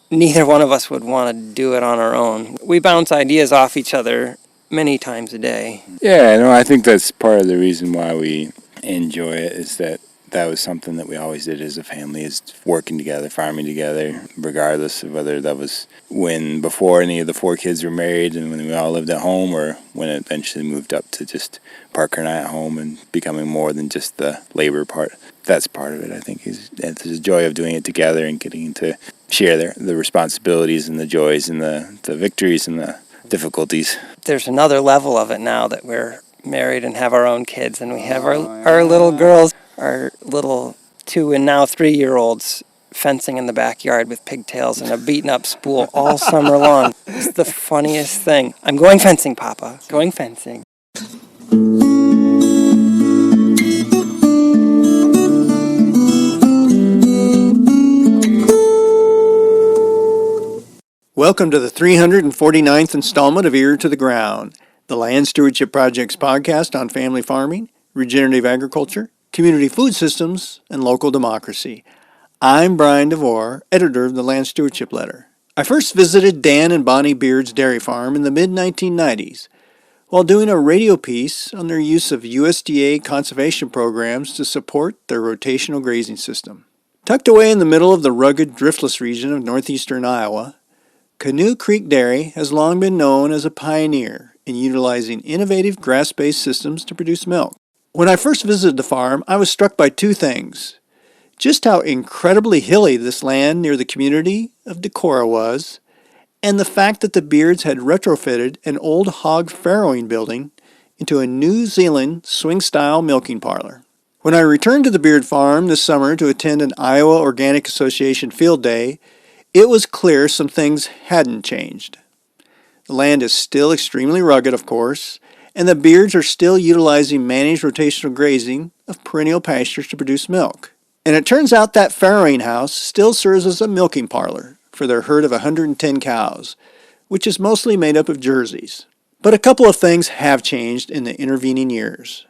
neither one of us would want to do it on our own. We bounce ideas off each other many times a day. Yeah, no, I think that's part of the reason why we enjoy it, is that was something that we always did as a family, is working together, farming together, regardless of whether that was before any of the four kids were married and when we all lived at home, or when it eventually moved up to just Parker and I at home and becoming more than just the labor part. That's part of it, I think, is the joy of doing it together and getting to share the responsibilities and the joys and the victories and the difficulties. There's another level of it now that we're married and have our own kids, and we have our little girls, our little 2 and now 3-year-olds fencing in the backyard with pigtails and a beaten up spool all summer long. It's the funniest thing. I'm going fencing, Papa. Going fencing. Welcome to the 349th installment of Ear to the Ground, the Land Stewardship Project's podcast on family farming, regenerative agriculture, community food systems, and local democracy. I'm Brian DeVore, editor of the Land Stewardship Letter. I first visited Dan and Bonnie Beard's dairy farm in the mid-1990s while doing a radio piece on their use of USDA conservation programs to support their rotational grazing system. Tucked away in the middle of the rugged, driftless region of northeastern Iowa, Canoe Creek Dairy has long been known as a pioneer in utilizing innovative grass-based systems to produce milk. When I first visited the farm, I was struck by two things. Just how incredibly hilly this land near the community of Decorah was, and the fact that the Beards had retrofitted an old hog farrowing building into a New Zealand swing-style milking parlor. When I returned to the Beard farm this summer to attend an Iowa Organic Association field day, it was clear some things hadn't changed. The land is still extremely rugged, of course, and the Beards are still utilizing managed rotational grazing of perennial pastures to produce milk. And it turns out that farrowing house still serves as a milking parlor for their herd of 110 cows, which is mostly made up of jerseys. But a couple of things have changed in the intervening years.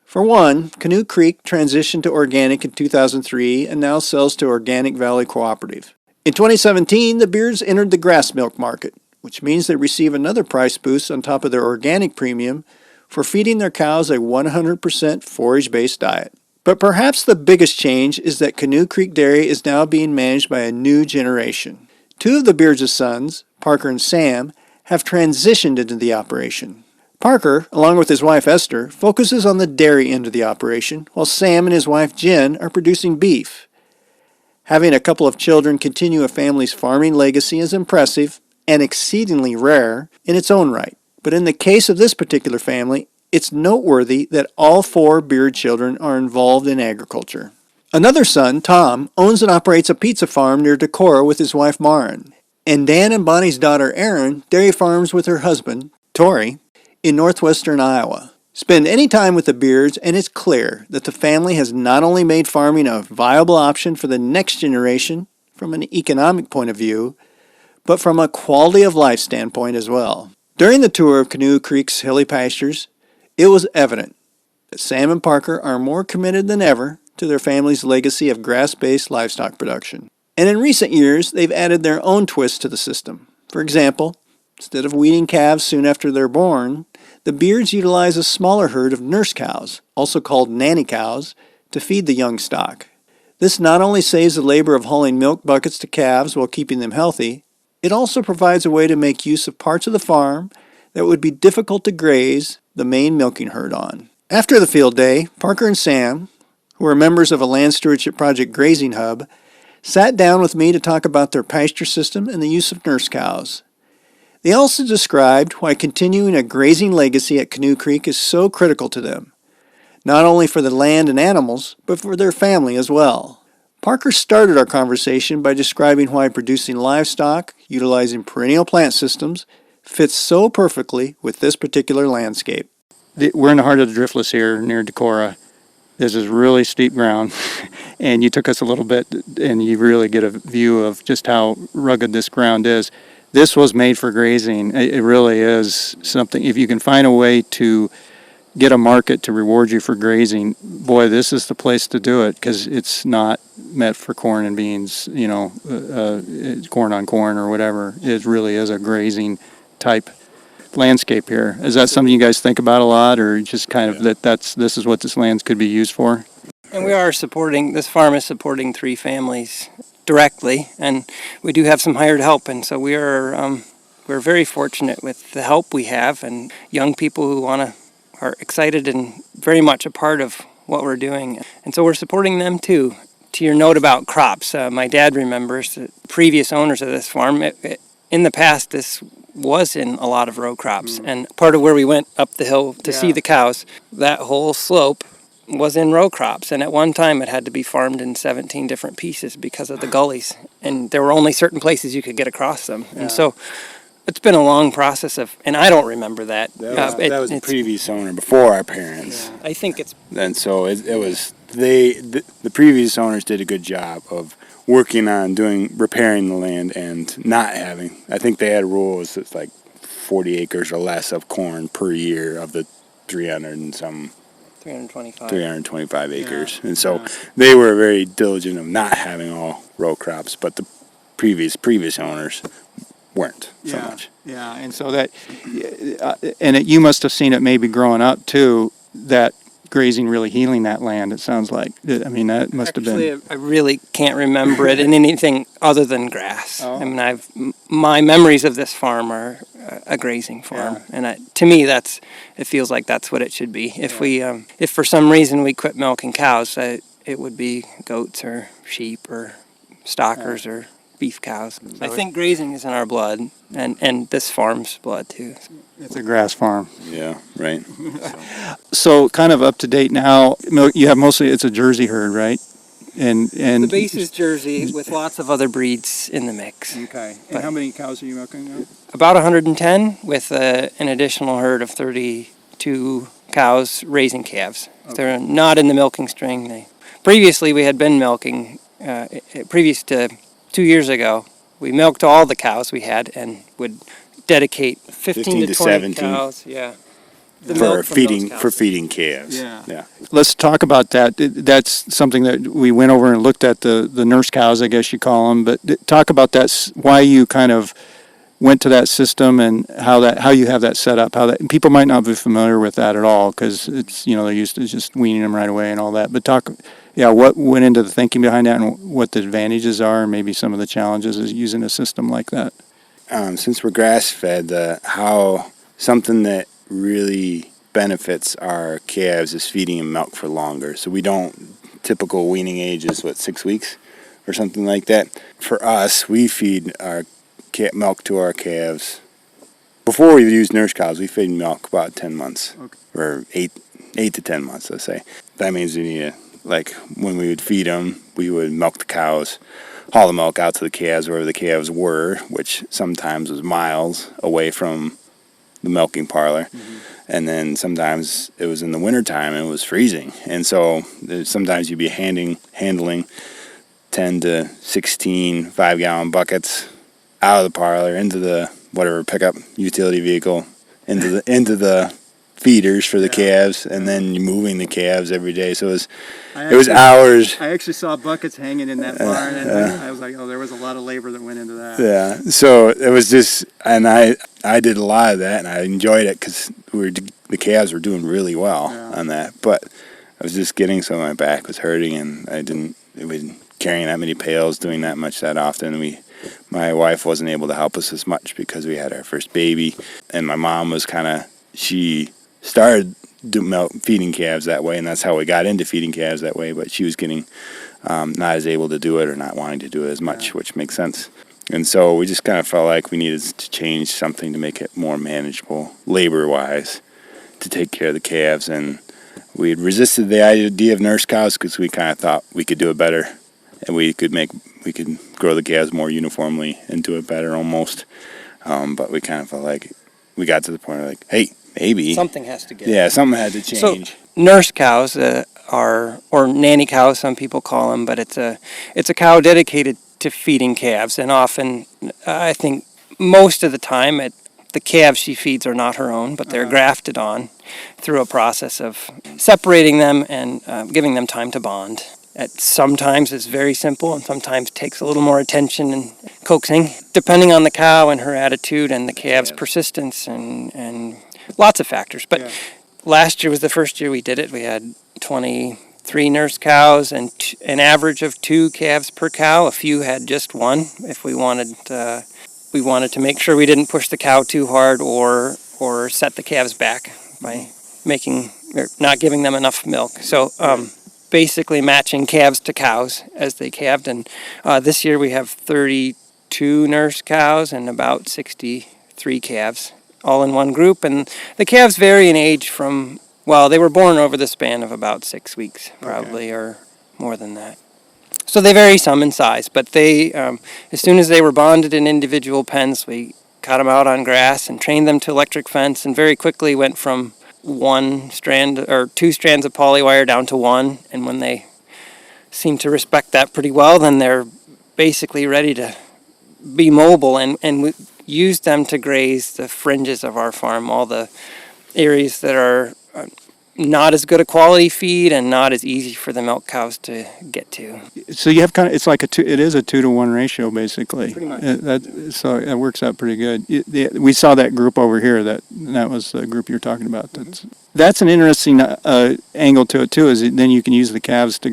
For one, Canoe Creek transitioned to organic in 2003 and now sells to Organic Valley Cooperative. In 2017, the Beards entered the grass milk market, which means they receive another price boost on top of their organic premium for feeding their cows a 100% forage-based diet. But perhaps the biggest change is that Canoe Creek Dairy is now being managed by a new generation. Two of the Beards' sons, Parker and Sam, have transitioned into the operation. Parker, along with his wife Esther, focuses on the dairy end of the operation, while Sam and his wife Jen are producing beef. Having a couple of children continue a family's farming legacy is impressive and exceedingly rare in its own right. But in the case of this particular family, it's noteworthy that all 4 Beard children are involved in agriculture. Another son, Tom, owns and operates a pizza farm near Decorah with his wife Maren. And Dan and Bonnie's daughter Erin dairy farms with her husband, Tori, in northwestern Iowa. Spend any time with the Beards and it's clear that the family has not only made farming a viable option for the next generation from an economic point of view, but from a quality of life standpoint as well. During the tour of Canoe Creek's hilly pastures, it was evident that Sam and Parker are more committed than ever to their family's legacy of grass-based livestock production. And in recent years, they've added their own twist to the system. For example, instead of weaning calves soon after they're born, the Beards utilize a smaller herd of nurse cows, also called nanny cows, to feed the young stock. This not only saves the labor of hauling milk buckets to calves while keeping them healthy, it also provides a way to make use of parts of the farm that would be difficult to graze the main milking herd on. After the field day, Parker and Sam, who are members of a Land Stewardship Project grazing hub, sat down with me to talk about their pasture system and the use of nurse cows. They also described why continuing a grazing legacy at Canoe Creek is so critical to them, not only for the land and animals, but for their family as well. Parker started our conversation by describing why producing livestock, utilizing perennial plant systems, fits so perfectly with this particular landscape. We're in the heart of the driftless here near Decorah. This is really steep ground, and you took us a little bit, and you really get a view of just how rugged this ground is. This was made for grazing. It really is something. If you can find a way to get a market to reward you for grazing, boy, this is the place to do it, because it's not meant for corn and beans, corn on corn or whatever. It really is a grazing type landscape here. Is that something you guys think about a lot, or just kind of this is what this land could be used for? And we are supporting, this farm is supporting 3 families directly, and we do have some hired help, and so we're very fortunate with the help we have, and young people who are excited and very much a part of what we're doing. And so we're supporting them too. To your note about crops, my dad remembers the previous owners of this farm. In the past, this was in a lot of row crops, and part of where we went up the hill to see the cows, that whole slope was in row crops, and at one time it had to be farmed in 17 different pieces because of the gullies, and there were only certain places you could get across them. And so it's been a long process and I don't remember that. That was the previous owner before our parents. I think it's And so it was the previous owners did a good job of working on repairing the land and not having. I think they had rules that's like 40 acres or less of corn per year of the 300 and some 325 acres. And so they were very diligent of not having all row crops, but the previous owners weren't so much. Yeah, and so that, you must have seen it maybe growing up too, that grazing really healing that land, it sounds like. I mean, that must have been. Actually, I really can't remember it in anything other than grass. Oh. I mean, my memories of this farm are a grazing farm, and to me, it feels like that's what it should be. If for some reason we quit milking cows, it would be goats or sheep or stockers or beef cows. So I think grazing is in our blood, and this farm's blood too. It's a grass farm. Yeah, right. So kind of up to date now, you have mostly, it's a Jersey herd, right? And The base is Jersey with lots of other breeds in the mix. Okay. And how many cows are you milking now? About 110 with an additional herd of 32 cows raising calves. Okay. They're not in the milking string. Previously, we had been milking, previous to 2 years ago, we milked all the cows we had and would dedicate 15 to 20 17 cows. Yeah. For feeding calves. Yeah. Let's talk about that. That's something that we went over and looked at, the nurse cows, I guess you call them. But talk about that, why you kind of went to that system and how you have that set up. And people might not be familiar with that at all, because it's, they're used to just weaning them right away and all that. But what went into the thinking behind that, and what the advantages are, and maybe some of the challenges is using a system like that. Since we're grass fed, something that really benefits our calves is feeding them milk for longer. So we don't, typical weaning age is 6 weeks or something like that. For us, we feed our milk to our calves. Before we use nurse cows, we feed milk about 10 months, or 8 to 10 months, let's say. That means we need when we would feed them, we would milk the cows, haul the milk out to the calves wherever the calves were, which sometimes was miles away from the milking parlor. Mm-hmm. And then sometimes it was in the wintertime and it was freezing. And so sometimes you'd be handling 10 to 16 5-gallon buckets out of the parlor into the whatever pickup utility vehicle, into the feeders for the calves, and then you're moving the calves every day. So it was hours. I actually saw buckets hanging in that barn, and I was like, oh, there was a lot of labor that went into that. Yeah, so it was just, and I did a lot of that, and I enjoyed it because the calves were doing really well on that. But I was just getting so my back was hurting, and it was carrying that many pails, doing that much that often. My wife wasn't able to help us as much because we had our first baby, and my mom was she started feeding calves that way, and that's how we got into feeding calves that way, but she was getting not as able to do it, or not wanting to do it as much, which makes sense. And so we just kind of felt like we needed to change something to make it more manageable labor-wise to take care of the calves. And we had resisted the idea of nurse cows because we kind of thought we could do it better, and we could grow the calves more uniformly and do it better almost. But we kind of felt like we got to the point of hey, maybe something has to give. Yeah, something had to change. So nurse cows or nanny cows, some people call them, but it's a cow dedicated to feeding calves, and often I think most of the time the calves she feeds are not her own, but they're grafted on. through a process of separating them and giving them time to bond. Sometimes it's very simple and sometimes takes a little more attention and coaxing, depending on the cow and her attitude and the calf's persistence and lots of factors. But last year was the first year we did it. We had 23 nurse cows and an average of 2 calves per cow. A few had just one if we wanted to make sure we didn't push the cow too hard or set the calves back by not giving them enough milk. So basically matching calves to cows as they calved. And this year we have 32 nurse cows and about 63 calves, all in one group. And the calves vary in age from, they were born over the span of about 6 weeks, probably, or more than that. So they vary some in size, but they, as soon as they were bonded in individual pens, we got them out on grass and trained them to electric fence, and very quickly went from 2 strands of polywire down to 1. And when they seem to respect that pretty well, then they're basically ready to be mobile, and we use them to graze the fringes of our farm, all the areas that are not as good a quality feed and not as easy for the milk cows to get to. So you have it's like it is a 2-to-1 ratio basically. Pretty much. So that works out pretty good. We saw that group over here. That was the group you're talking about. That's an interesting angle to it too. Is then you can use the calves to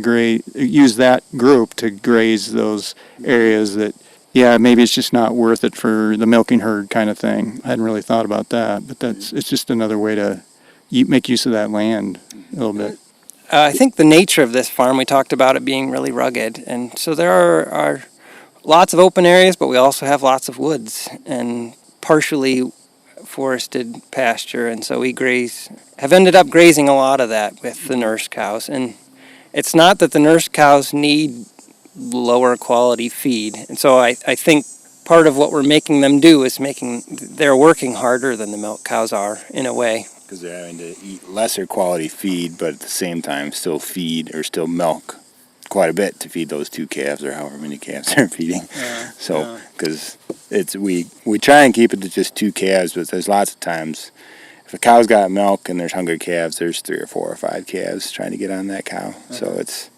use that group to graze those areas that. Yeah, maybe it's just not worth it for the milking herd kind of thing. I hadn't really thought about that, but it's just another way to make use of that land a little bit. I think the nature of this farm, we talked about it being really rugged, and so there are lots of open areas, but we also have lots of woods and partially forested pasture, and so we have ended up grazing a lot of that with the nurse cows. And it's not that the nurse cows need lower quality feed, and so I think part of what we're making them do is they're working harder than the milk cows are in a way. Because they're having to eat lesser quality feed, but at the same time still feed or still milk quite a bit to feed those 2 calves or however many calves they're feeding. Because we try and keep it to just 2 calves, but there's lots of times if a cow's got milk and there's hungry calves, there's 3 or 4 or 5 calves trying to get on that cow. So it's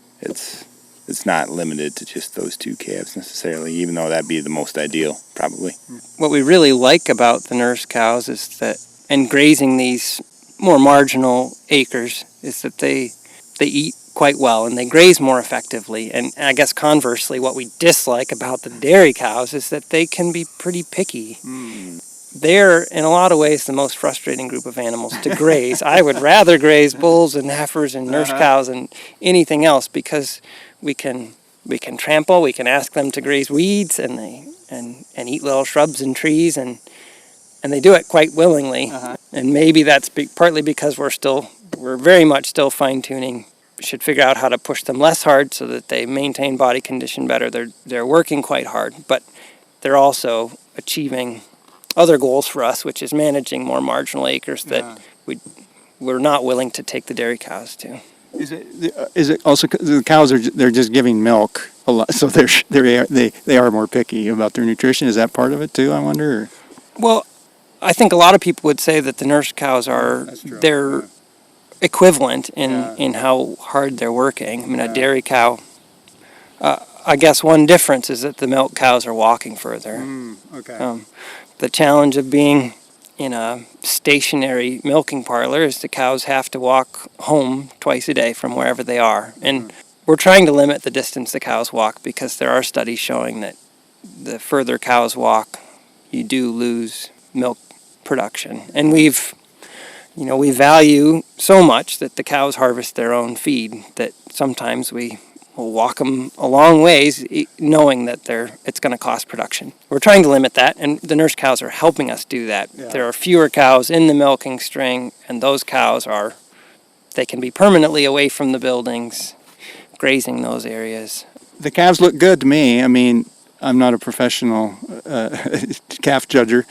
not limited to just those 2 calves necessarily, even though that'd be the most ideal, probably. What we really like about the nurse cows is that, and grazing these more marginal acres, is that they eat quite well and they graze more effectively. And I guess conversely, what we dislike about the dairy cows is that they can be pretty picky. They're, in a lot of ways, the most frustrating group of animals to graze. I would rather graze bulls and heifers and nurse cows than anything else, because we can trample, we can ask them to graze weeds, and eat little shrubs and trees, and they do it quite willingly. And maybe that's partly because we're very much still fine-tuning. We should figure out how to push them less hard so that they maintain body condition better. They're working quite hard, but they're also achieving other goals for us, which is managing more marginal acres that we're not willing to take the dairy cows to. Is it also the cows they're just giving milk a lot, so they are more picky about their nutrition? Is that part of it too, I wonder? Well, I think a lot of people would say that the nurse cows are equivalent in how hard they're working. I mean, a dairy cow, I guess one difference is that the milk cows are walking further. The challenge of being in a stationary milking parlor is the cows have to walk home twice a day from wherever they are. And we're trying to limit the distance the cows walk, because there are studies showing that the further cows walk, you do lose milk production. And we value so much that the cows harvest their own feed that sometimes we will walk them a long ways knowing that it's going to cost production. We're trying to limit that, and the nurse cows are helping us do that. There are fewer cows in the milking string, and those cows they can be permanently away from the buildings, grazing those areas. The calves look good to me. I mean, I'm not a professional calf judger,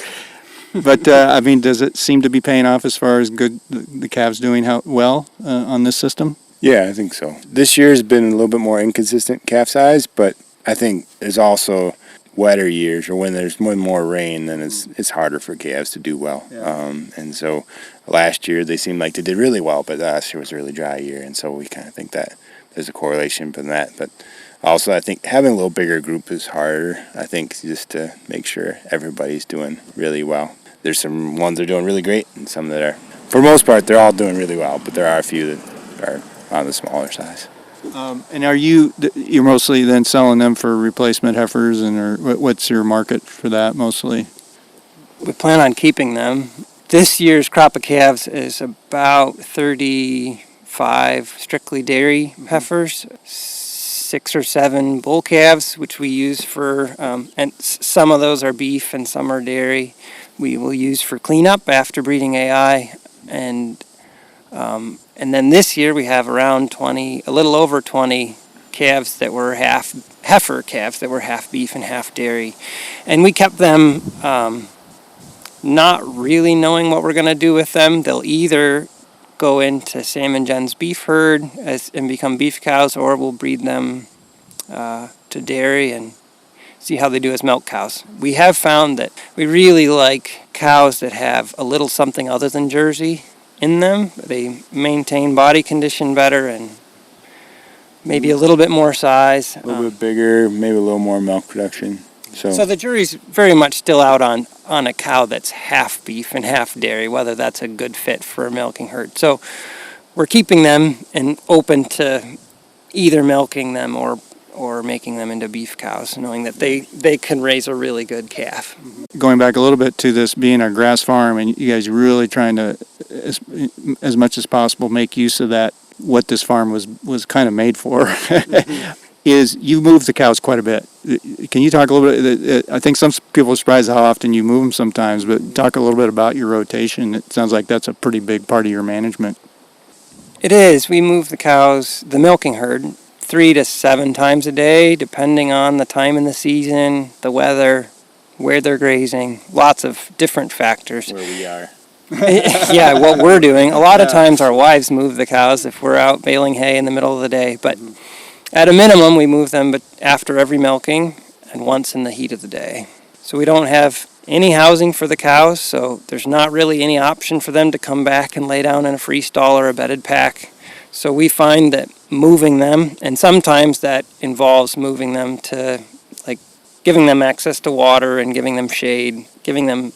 but I mean, does it seem to be paying off as far as the calves doing well on this system? Yeah, I think so. This year's been a little bit more inconsistent calf size, but I think there's also wetter years or when there's more rain, then it's harder for calves to do well. Yeah. And so last year they seemed like they did really well, but last year was a really dry year, and so we kind of think that there's a correlation from that. But also, I think having a little bigger group is harder, I think, just to make sure everybody's doing really well. There's some ones that are doing really great and some that are, for the most part, they're all doing really well, but there are a few that are on the smaller size. And you're mostly then selling them for replacement heifers, or what's your market for that mostly? We plan on keeping them. This year's crop of calves is about 35 strictly dairy heifers, 6 or 7 bull calves, which we use for, and some of those are beef and some are dairy. We will use for cleanup after breeding AI, and then this year we have around 20, a little over 20 calves that were heifer calves that were half beef and half dairy, and we kept them not really knowing what we're going to do with them. They'll either go into Sam and Jen's beef herd and become beef cows, or we'll breed them to dairy and see how they do as milk cows. We have found that we really like cows that have a little something other than Jersey in them. They maintain body condition better and maybe a little bit more size. A little bit bigger, maybe a little more milk production. So the jury's very much still out on a cow that's half beef and half dairy, whether that's a good fit for a milking herd. So we're keeping them and open to either milking them or making them into beef cows, knowing that they can raise a really good calf. Going back a little bit to this being a grass farm, and you guys really trying to, as much as possible, make use of that, what this farm was kind of made for, is you move the cows quite a bit. Can you talk a little bit? I think some people are surprised how often you move them sometimes, but talk a little bit about your rotation. It sounds like that's a pretty big part of your management. It is. We move the cows, the milking herd, 3 to 7 times a day, depending on the time in the season, the weather, where they're grazing, lots of different factors. Where we are. Yeah, what we're doing. A lot of times our wives move the cows if we're out baling hay in the middle of the day, but at a minimum we move them but after every milking and once in the heat of the day. So we don't have any housing for the cows, so there's not really any option for them to come back and lay down in a free stall or a bedded pack. So we find that moving them, and sometimes that involves moving them to, like, giving them access to water and giving them shade, giving them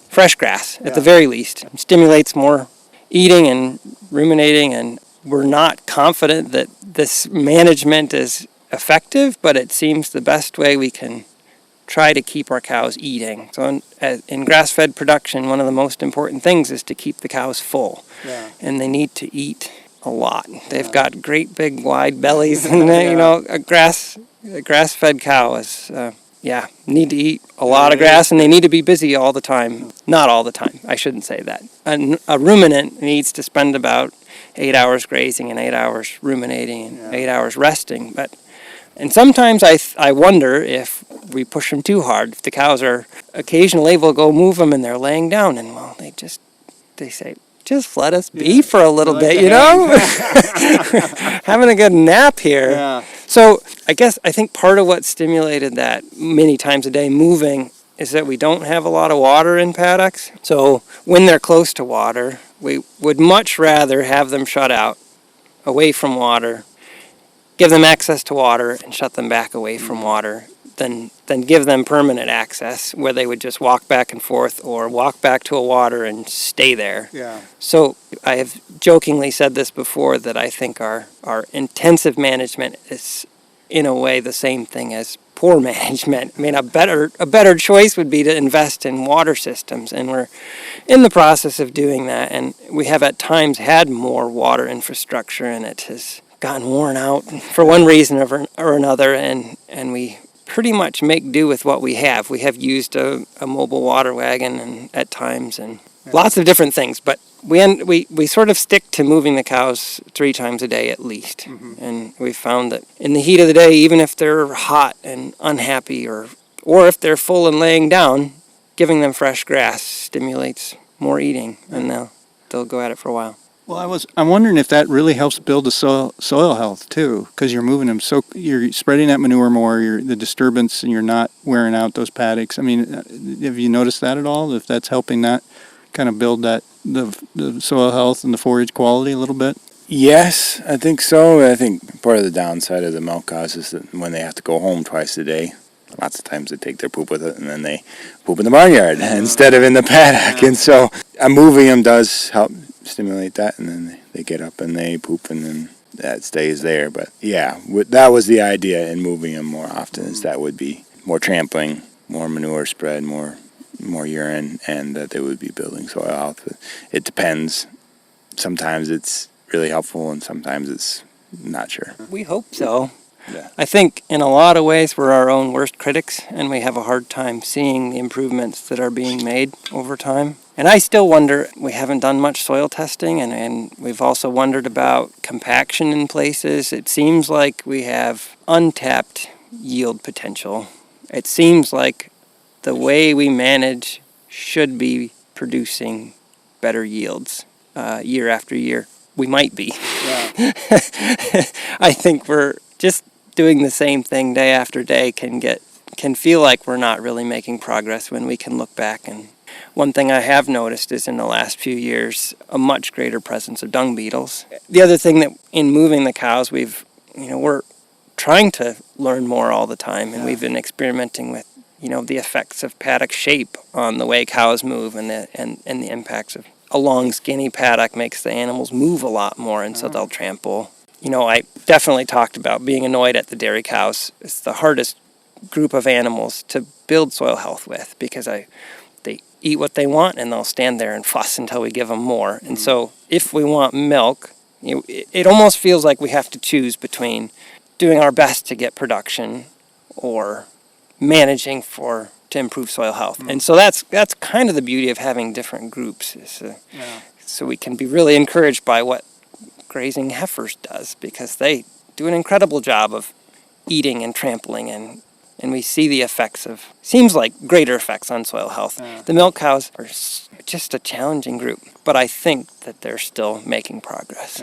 fresh grass at the very least. It stimulates more eating and ruminating, and we're not confident that this management is effective, but it seems the best way we can try to keep our cows eating. So in grass-fed production, one of the most important things is to keep the cows full. Yeah. And they need to eat a lot. They've got great big wide bellies, and you know, a grass-fed cow is need to eat a lot of grass, and they need to be busy all the time. Not all the time, I shouldn't say that. A ruminant needs to spend about 8 hours grazing and 8 hours ruminating and 8 hours resting. And sometimes I wonder if we push them too hard. If the cows are occasionally we'll go move them and they're laying down, and well, they say, just let us be for a little bit, you know? Having a good nap here. Yeah. So I think part of what stimulated that many times a day moving is that we don't have a lot of water in paddocks. So when they're close to water, we would much rather have them shut out, away from water, give them access to water and shut them back away from water than give them permanent access where they would just walk back and forth or walk back to a water and stay there. Yeah. So I have jokingly said this before, that I think our intensive management is in a way the same thing as poor management. I mean, a better choice would be to invest in water systems, and we're in the process of doing that, and we have at times had more water infrastructure, and it has gotten worn out for one reason or another, and we pretty much make do with what we have. We have used a mobile water wagon and at times, and lots of different things, but we sort of stick to moving the cows 3 times a day at least. Mm-hmm. And we found that in the heat of the day, even if they're hot and unhappy or if they're full and laying down, giving them fresh grass stimulates more eating, and they'll go at it for a while. Well, I'm wondering if that really helps build the soil health too, because you're moving them you're spreading that manure more, the disturbance, and you're not wearing out those paddocks. I mean, have you noticed that at all? If that's helping that kind of build the soil health and the forage quality a little bit? Yes, I think so. I think part of the downside of the milk cows is that when they have to go home twice a day, lots of times they take their poop with it and then they poop in the barnyard instead of in the paddock. And so moving them does help stimulate that, and then they get up and they poop, and then that stays there. But yeah, that was the idea in moving them more often, is that would be more trampling, more manure spread, more urine, and that they would be building soil health. It depends. Sometimes it's really helpful, and sometimes it's not sure. We hope so. Yeah. I think in a lot of ways we're our own worst critics, and we have a hard time seeing the improvements that are being made over time. And I still wonder, we haven't done much soil testing, and we've also wondered about compaction in places. It seems like we have untapped yield potential. It seems like the way we manage should be producing better yields year after year. We might be. Yeah. I think we're just doing the same thing day after day can feel like we're not really making progress when we can look back. And one thing I have noticed is in the last few years a much greater presence of dung beetles. The other thing that in moving the cows we're trying to learn more all the time, and we've been experimenting with the effects of paddock shape on the way cows move, and the impacts of a long skinny paddock makes the animals move a lot more, and so they'll trample. I definitely talked about being annoyed at the dairy cows. It's the hardest group of animals to build soil health with, because they eat what they want and they'll stand there and fuss until we give them more. And so if we want milk, it almost feels like we have to choose between doing our best to get production or managing to improve soil health. And so that's kind of the beauty of having different groups, so we can be really encouraged by what grazing heifers does, because they do an incredible job of eating and trampling, and we see the effects seems like greater effects on soil health. The milk cows are just a challenging group, but I think that they're still making progress.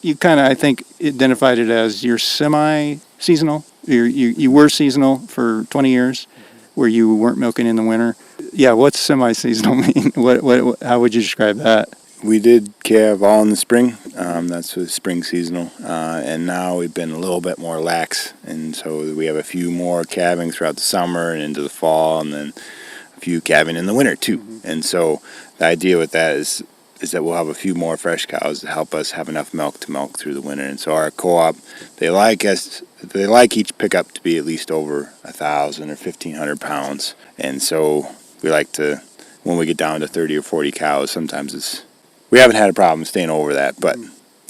You kind of, I think, identified it as you're semi-seasonal. You were seasonal for 20 years, where you weren't milking in the winter. Yeah, what's semi-seasonal mean? How would you describe that? We did calve all in the spring. That's the spring seasonal. And now we've been a little bit more lax. And so we have a few more calving throughout the summer and into the fall, and then a few calving in the winter too. And so the idea with that is that we'll have a few more fresh cows to help us have enough milk to milk through the winter. And so our co-op, they like each pickup to be at least over 1,000 or 1,500 pounds. And so we like to, when we get down to 30 or 40 cows, sometimes we haven't had a problem staying over that, but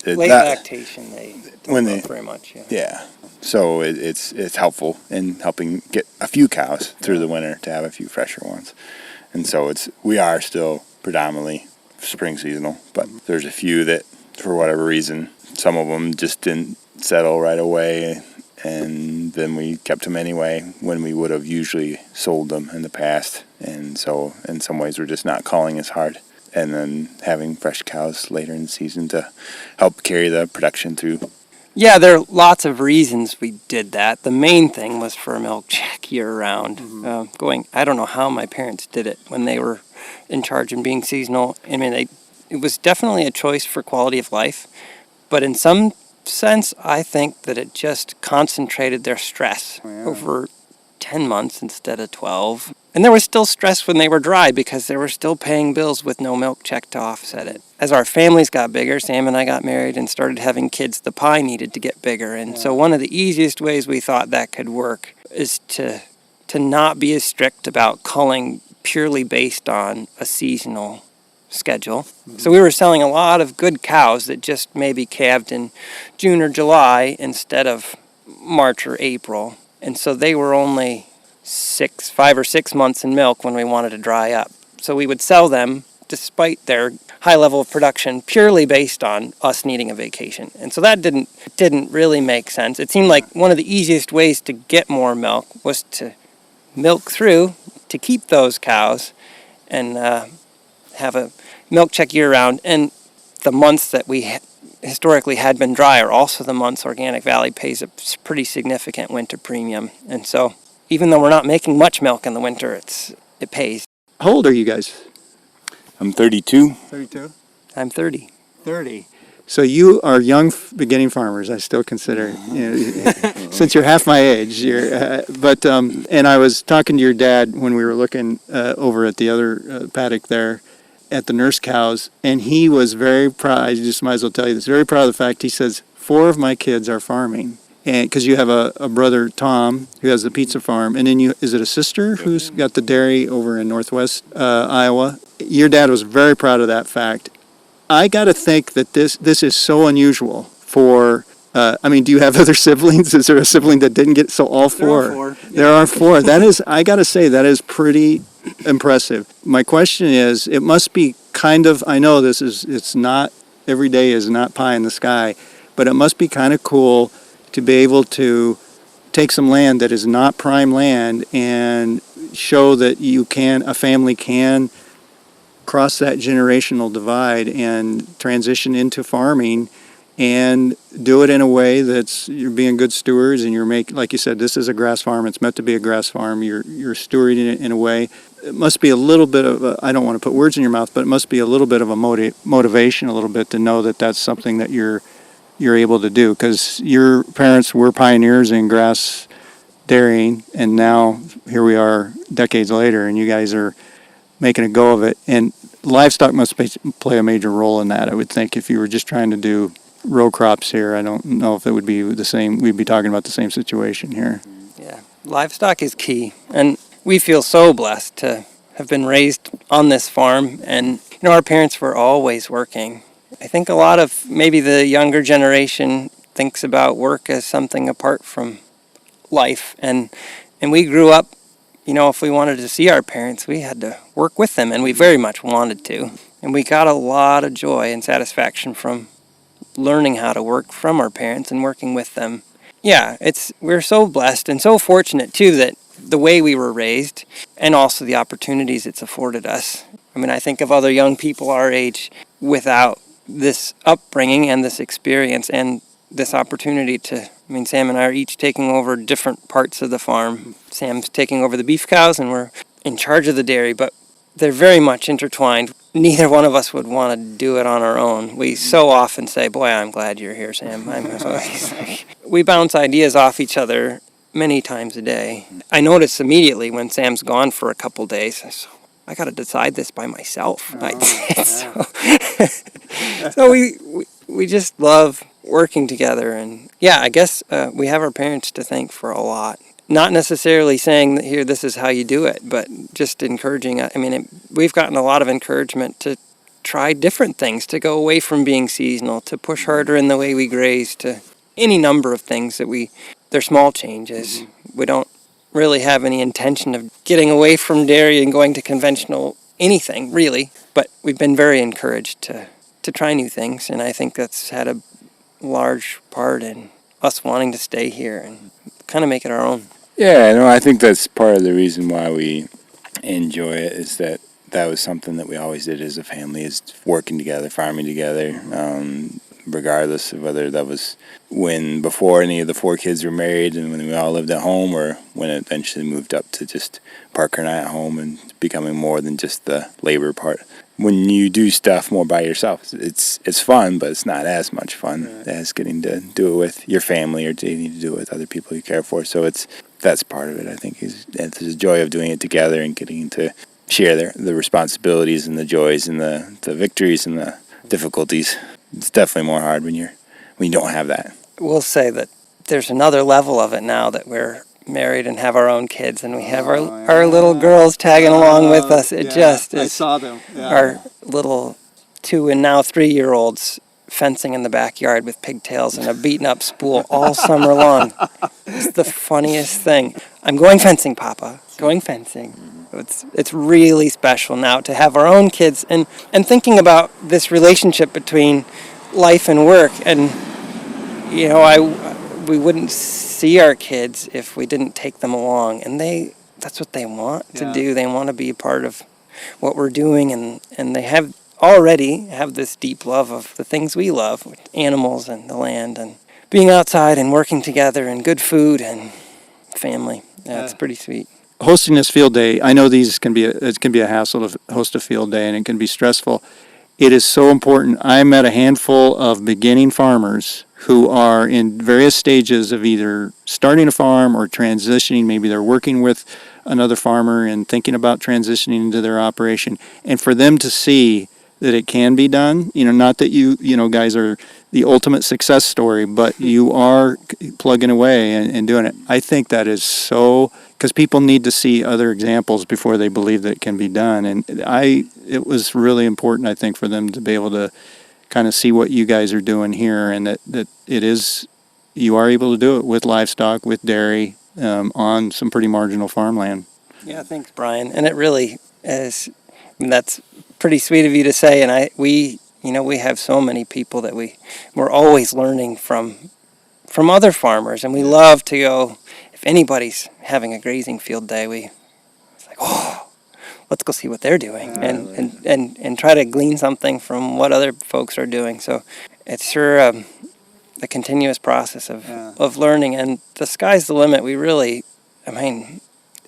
Late lactation, they don't milk very much. Yeah. So it's helpful in helping get a few cows through the winter to have a few fresher ones. And so we are still predominantly spring seasonal, but there's a few that, for whatever reason, some of them just didn't settle right away, and then we kept them anyway when we would have usually sold them in the past. And so in some ways we're just not calling as hard, and then having fresh cows later in the season to help carry the production through. Yeah, there are lots of reasons we did that. The main thing was for a milk check year-round. I don't know how my parents did it when they were in charge and being seasonal. I mean, it was definitely a choice for quality of life, but in some sense, I think that it just concentrated their stress over 10 months instead of 12. And there was still stress when they were dry, because they were still paying bills with no milk check to offset it. As our families got bigger, Sam and I got married and started having kids, the pie needed to get bigger. And so one of the easiest ways we thought that could work is to not be as strict about culling purely based on a seasonal schedule. So we were selling a lot of good cows that just maybe calved in June or July instead of March or April. And so they were only 5 or 6 months in milk when we wanted to dry up. So we would sell them despite their high level of production purely based on us needing a vacation. And so that didn't really make sense. It seemed like one of the easiest ways to get more milk was to milk through to keep those cows and have a milk check year round. And the months that we historically had been dry are also the months Organic Valley pays a pretty significant winter premium. And so even though we're not making much milk in the winter, it pays. How old are you guys? I'm 32. 32? I'm 30. 30. So you are young beginning farmers. I still consider, since you're half my age. And I was talking to your dad when we were looking over at the other paddock there, at the nurse cows, and he was very proud. I just might as well tell you this. Very proud of the fact. He says 4 of my kids are farming, and because you have a brother Tom who has the pizza farm, and then is it a sister who's got the dairy over in northwest Iowa? Your dad was very proud of that fact. I got to think that this is so unusual for. Do you have other siblings? Is there a sibling that didn't get all 4? There are 4. That is, I got to say, that is pretty impressive. My question is, it must be kind of. I know it's not every day is not pie in the sky, but it must be kind of cool to be able to take some land that is not prime land and show that a family can cross that generational divide and transition into farming and do it in a way that's you're being good stewards and like you said, this is a grass farm. It's meant to be a grass farm. You're stewarding it in a way. It must be a little bit of I don't want to put words in your mouth, but it must be a little bit of a motivation a little bit to know that that's something that you're able to do, because your parents were pioneers in grass dairying, and now here we are decades later, and you guys are making a go of it. And livestock must play a major role in that, I would think. If you were just trying to do row crops here, I don't know if it would be the same. We'd be talking about the same situation here. Yeah, livestock is key, and we feel so blessed to have been raised on this farm. And our parents were always working. I think a lot of maybe the younger generation thinks about work as something apart from life, and we grew up. If we wanted to see our parents, we had to work with them, and we very much wanted to. And we got a lot of joy and satisfaction from learning how to work from our parents and working with them. Yeah, we're so blessed and so fortunate, too, that the way we were raised and also the opportunities it's afforded us. I think of other young people our age without this upbringing and this experience and this opportunity to, Sam and I are each taking over different parts of the farm. Sam's taking over the beef cows and we're in charge of the dairy, but they're very much intertwined. Neither one of us would want to do it on our own. We so often say, boy, I'm glad you're here, Sam. We bounce ideas off each other many times a day. I notice immediately when Sam's gone for a couple days, I got to decide this by myself. So we just love working together, and I guess we have our parents to thank for a lot. Not necessarily saying that here, this is how you do it, but just encouraging. We've gotten a lot of encouragement to try different things, to go away from being seasonal, to push harder in the way we graze, to any number of things they're small changes. Mm-hmm. We don't really have any intention of getting away from dairy and going to conventional anything, really, but we've been very encouraged to try new things, and I think that's had a large part in us wanting to stay here and kind of make it our own. Yeah, I think that's part of the reason why we enjoy it, is that was something that we always did as a family, is working together, farming together, regardless of whether that was before any of the 4 kids were married and when we all lived at home, or when it eventually moved up to just Parker and I at home and becoming more than just the labor part. When you do stuff more by yourself, it's fun, but it's not as much fun as getting to do it with your family or getting to do it with other people you care for. So that's part of it, I think, is the joy of doing it together and getting to share the responsibilities and the joys and the victories and the difficulties. It's definitely more hard when you don't have that. We'll say that there's another level of it now that we're married and have our own kids, and we have our little girls tagging along with us. I saw them. Yeah. Our little 2 and now 3-year-olds fencing in the backyard with pigtails and a beaten up spool all summer long. It's the funniest thing. I'm going fencing, Papa. Going fencing. It's really special now to have our own kids and thinking about this relationship between life and work. And we wouldn't see our kids if we didn't take them along, and that's what they want to do. They want to be a part of what we're doing, and they have already have this deep love of the things we love, animals and the land and being outside and working together and good food and family. Yeah, it's pretty sweet. Hosting this field day, I know it can be a hassle to host a field day, and it can be stressful. It is so important. I met a handful of beginning farmers who are in various stages of either starting a farm or transitioning. Maybe they're working with another farmer and thinking about transitioning into their operation. And for them to see that it can be done, not that you guys are the ultimate success story, but you are plugging away and doing it. I think that is so, because people need to see other examples before they believe that it can be done. And it was really important, I think, for them to be able to kind of see what you guys are doing here, and that you are able to do it with livestock, with dairy, on some pretty marginal farmland. Yeah, thanks, Brian. And it really is. That's pretty sweet of you to say. And we have so many people that we're always learning from other farmers, and we love to go. If anybody's having a grazing field day, it's like, oh, let's go see what they're doing, and try to glean something from what other folks are doing. So it's sure a continuous process of learning, and the sky's the limit. We really,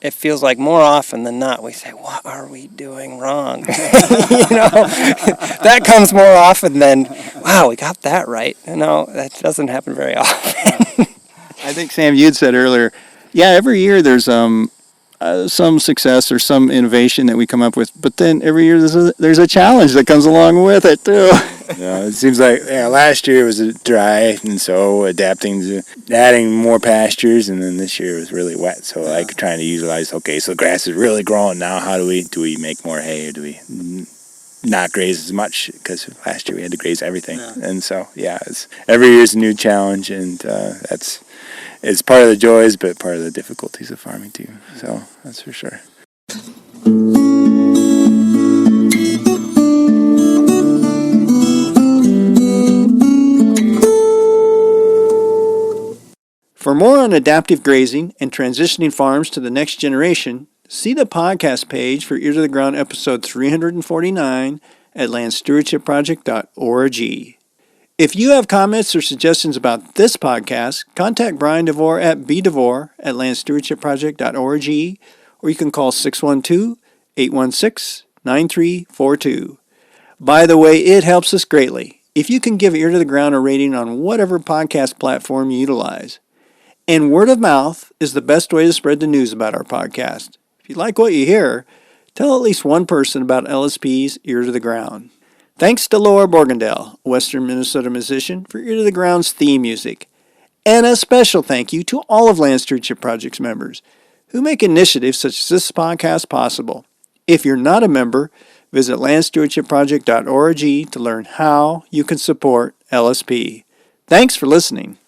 it feels like more often than not we say, what are we doing wrong? That comes more often than, wow, we got that right. That doesn't happen very often. I think, Sam, you'd said earlier, every year there's some success or some innovation that we come up with, but then every year there's a challenge that comes along with it too. It seems like last year was dry, and so adapting to adding more pastures, and then this year it was really wet. So like trying to utilize. Okay, so the grass is really growing now. How do we make more hay, or do we not graze as much? Because last year we had to graze everything, and so it's every year's a new challenge, and it's part of the joys, but part of the difficulties of farming too. So that's for sure. For more on adaptive grazing and transitioning farms to the next generation, see the podcast page for Ear to the Ground episode 349 at landstewardshipproject.org. If you have comments or suggestions about this podcast, contact Brian DeVore at bdevore@landstewardshipproject.org, or you can call 612-816-9342. By the way, it helps us greatly if you can give Ear to the Ground a rating on whatever podcast platform you utilize. And word of mouth is the best way to spread the news about our podcast. If you like what you hear, tell at least one person about LSP's Ear to the Ground. Thanks to Laura Borgendale, a Western Minnesota musician, for Ear to the Ground's theme music. And a special thank you to all of Land Stewardship Project's members who make initiatives such as this podcast possible. If you're not a member, visit landstewardshipproject.org to learn how you can support LSP. Thanks for listening.